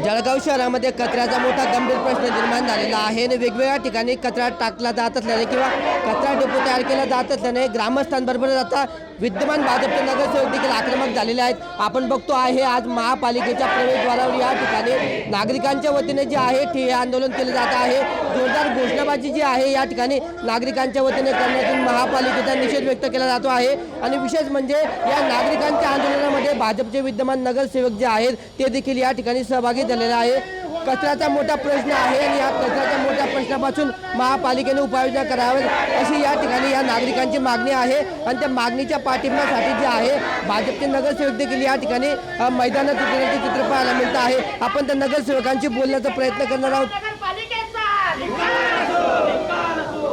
जळगाव शहरामध्ये कचऱ्याचा मोठा गंभीर प्रश्न निर्माण झालेला आहे आणि वेगवेगळ्या ठिकाणी कचरा टाकला जात असल्याने किंवा कचरा डेपो तयार केला जात असल्याने ग्रामस्थांबरोबर आता विद्यमान भाजपचे नगरसेवक देखील आक्रमक झालेले आहेत। आपण बघतो आहे आज महापालिकेच्या प्रवेशद्वारावर या ठिकाणी नागरिकांच्या वतीने जे आहे ठिय्या आंदोलन केले जात आहे। जोरदार घोषणाबाजी जी आहे या ठिकाणी नागरिकांच्या वतीने करण्यातून महापालिकेचा निषेध व्यक्त केला जातो आहे आणि विशेष म्हणजे या नागरिकांच्या आंदोलनामध्ये भाजपचे विद्यमान नगरसेवक जे आहेत ते देखील या ठिकाणी सहभागी झालेले आहे। कचऱ्याचा मोठा प्रश्न आहे आणि या कचऱ्याच्या मोठ्या प्रश्नापासून महापालिकेने उपाययोजना करावी अशी या ठिकाणी या नागरिकांची मागणी आहे आणि त्या मागणीच्या पाठिंब्यासाठी जे आहे भाजपचे नगरसेवक देखील या ठिकाणी मैदानात उतरण्याचे चित्र पाहायला मिळत आहे। आपण त्या नगरसेवकांशी बोलण्याचा प्रयत्न करणार आहोत।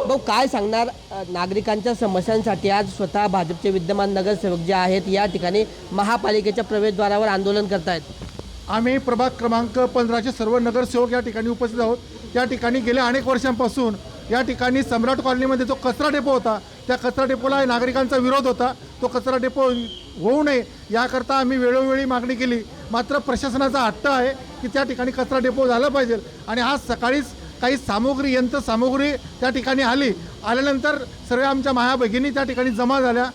भाऊ, काय सांगणार नागरिकांच्या समस्यांसाठी आज स्वतः भाजपचे विद्यमान नगरसेवक जे आहेत या ठिकाणी महापालिकेच्या प्रवेशद्वारावर आंदोलन करतायत? आम्ही प्रभाग क्रमांक 15चे सर्व नगरसेवक या ठिकाणी उपस्थित आहोत। त्या ठिकाणी गेल्या अनेक वर्षांपासून या ठिकाणी सम्राट कॉलनीमध्ये जो कचरा डेपो होता त्या कचरा डेपोला नागरिकांचा विरोध होता। तो कचरा डेपो होऊ नये याकरता आम्ही वेळोवेळी मागणी केली, मात्र प्रशासनाचा हट्ट आहे की त्या ठिकाणी कचरा डेपो झाला पाहिजे। आणि आज सकाळीच काही सामुग्री यंत्रसामुग्री त्या ठिकाणी आल्यानंतर सर्व आमच्या माया भगिनी त्या ठिकाणी जमा झाल्या।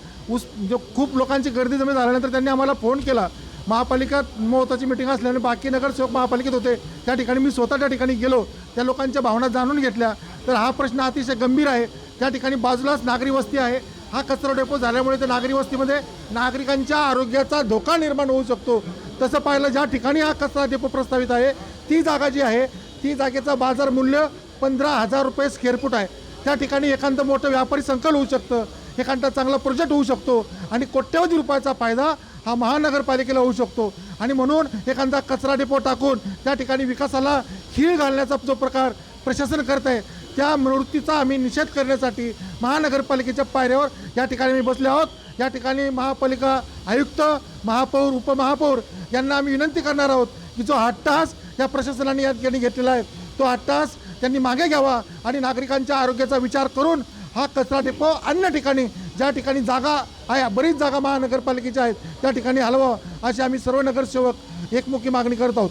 जो खूप लोकांची गर्दी जमा झाल्यानंतर त्यांनी आम्हाला फोन केला। महापालिकेत महत्त्वाची मीटिंग असल्याने बाकी नगरसेवक महापालिकेत होते, त्या ठिकाणी मी स्वतः त्या ठिकाणी गेलो, त्या लोकांच्या भावना जाणून घेतल्या। तर हा प्रश्न अतिशय गंभीर आहे। त्या ठिकाणी बाजूलाच नागरी वस्ती आहे। हा कचरा डेपो झाल्यामुळे त्या नागरी वस्तीमध्ये नागरिकांच्या आरोग्याचा धोका निर्माण होऊ शकतो। तसं पाहिलं ज्या ठिकाणी हा कचरा डेपो प्रस्तावित आहे ती जागा जी आहे ती जागेचं बाजार मूल्य 15,000 रुपये स्क्वेअर फूट आहे। त्या ठिकाणी एखादं मोठं व्यापारी संकल होऊ शकतं, एखादा चांगला प्रोजेक्ट होऊ शकतो आणि कोट्यवधी रुपयाचा फायदा हा महानगरपालिकेला होऊ शकतो। आणि म्हणून एखादा कचरा डेपो टाकून त्या ठिकाणी विकासाला खीळ घालण्याचा जो प्रकार प्रशासन करत आहे त्या वृत्तीचा आम्ही निषेध करण्यासाठी महानगरपालिकेच्या पायऱ्यावर या ठिकाणी मी बसले आहोत। या ठिकाणी महापालिका आयुक्त, महापौर, उपमहापौर यांना आम्ही विनंती करणार आहोत की जो अट्टहास या प्रशासनाने या ठिकाणी घेतलेला आहे तो अट्टहास त्यांनी मागे घ्यावा आणि नागरिकांच्या आरोग्याचा विचार करून हा कचरा डेपो अन्य ठिकाणी ज्या ठिकाणी जागा आहे, बरीच जागा महानगरपालिकेच्या आहेत, त्या ठिकाणी हलवा अशी आम्ही सर्व नगरसेवक एकमुखी मागणी करत आहोत।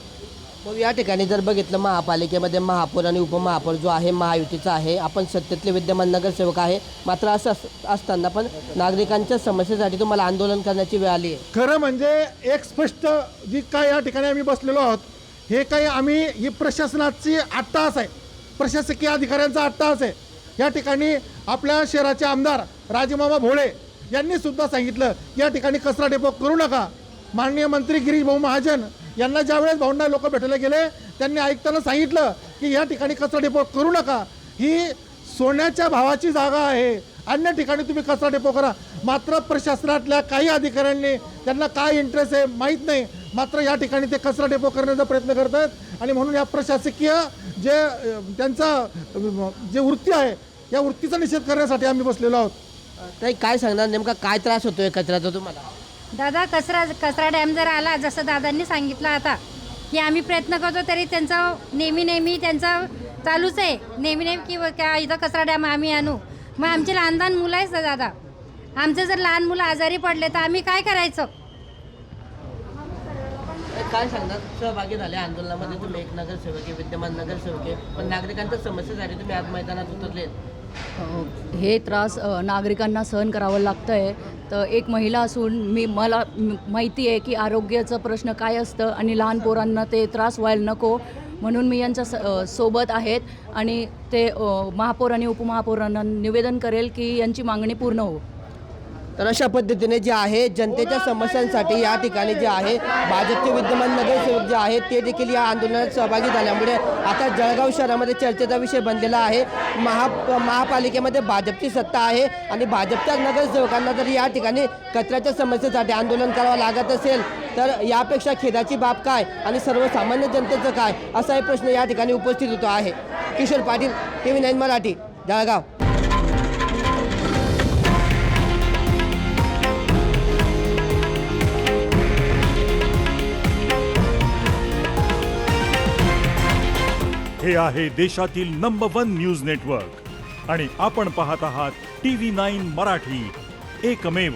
मग या ठिकाणी जर बघितलं महापालिकेमध्ये महापौर आणि उपमहापौर जो आहे महायुतीचा आहे, आपण सत्तेतले विद्यमान नगरसेवक आहे, मात्र असं असताना पण नागरिकांच्या समस्येसाठी तुम्हाला आंदोलन करण्याची वेळ आली आहे। खरं म्हणजे एक स्पष्ट जी काय या ठिकाणी आम्ही बसलेलो आहोत हे काही आम्ही ही प्रशासनाची अट्टहास आहे, प्रशासकीय अधिकाऱ्यांचा अट्टहास आहे। या ठिकाणी आपल्या शहराचे आमदार राजमामा भोळे यांनी सुद्धा सांगितलं या ठिकाणी कचरा डेपो करू नका। माननीय मंत्री गिरीश भाऊ महाजन यांना ज्यावेळेस भावंडा लोक भेटायला गेले त्यांनी आयुक्तांना सांगितलं की या ठिकाणी कचरा डेपो करू नका, ही सोन्याच्या भावाची जागा आहे, अन्य ठिकाणी तुम्ही कचरा डेपो करा। मात्र प्रशासनातल्या काही अधिकाऱ्यांनी त्यांना काय इंटरेस्ट आहे माहीत नाही, मात्र या ठिकाणी ते कचरा डेपो करण्याचा प्रयत्न करतात आणि म्हणून या प्रशासकीय जे त्यांचा जे वृत्ती आहे या वृत्तीचा निषेध करण्यासाठी आम्ही बसलेलो आहोत। ताई, काय सांगणार नेमका काय त्रास होतोय कचऱ्याचा तुम्हाला? दादा, कचरा डॅम जर आला जसं दादांनी सांगितलं आता की आम्ही प्रयत्न करतो तरी त्यांचा नेहमी त्यांचा चालूच आहे नेहमी की काय इथं कचरा डॅम आम्ही आणू। मग आमचे लहान मुलं आहेत ना दादा, आमचे जर लहान मुलं आजारी पडले तर आम्ही काय करायचं? काय सांगणार, सहभागी झाले आंदोलनामध्ये तुम्ही, एक नगरसेवक आहे, विद्यमान नगरसेवक आहे, पण नागरिकांच्या समस्येसाठी तुम्ही आज मैदानात उतरले। हे त्रास नागरिकांना सहन करावं लागतं आहे। तर एक महिला असून मला माहिती आहे की आरोग्याचा प्रश्न काय असतं आणि लहान पोरांना ते त्रास व्हायला नको म्हणून मी यांच्या सोबत आहेत आणि ते महापौर आणि उपमहापौरांना निवेदन करेल की यांची मागणी पूर्ण हो। तर अशा पद्धतीने जे आहे जनतेच्या समस्यांसाठी या ठिकाणी जे आहे भाजपचे विद्यमान नगरसेवक जे आहेत ते देखील या आंदोलनात सहभागी झाल्यामुळे आता जळगाव शहरामध्ये चर्चेचा विषय बनलेला आहे। महापालिकेमध्ये भाजपची सत्ता आहे आणि भाजपच्या नगरसेवकांना जर या ठिकाणी कचऱ्याच्या समस्येसाठी आंदोलन करावं लागत असेल तर यापेक्षा खेदाची बाब काय आणि सर्वसामान्य जनतेचं काय असाही प्रश्न या ठिकाणी उपस्थित होतो आहे। किशोर पाटील, TV9 मराठी, जळगाव। हे आहे देशातील नंबर 1 न्यूज नेटवर्क आणि आपण पाहत आहात TV9 मराठी, एकमेव।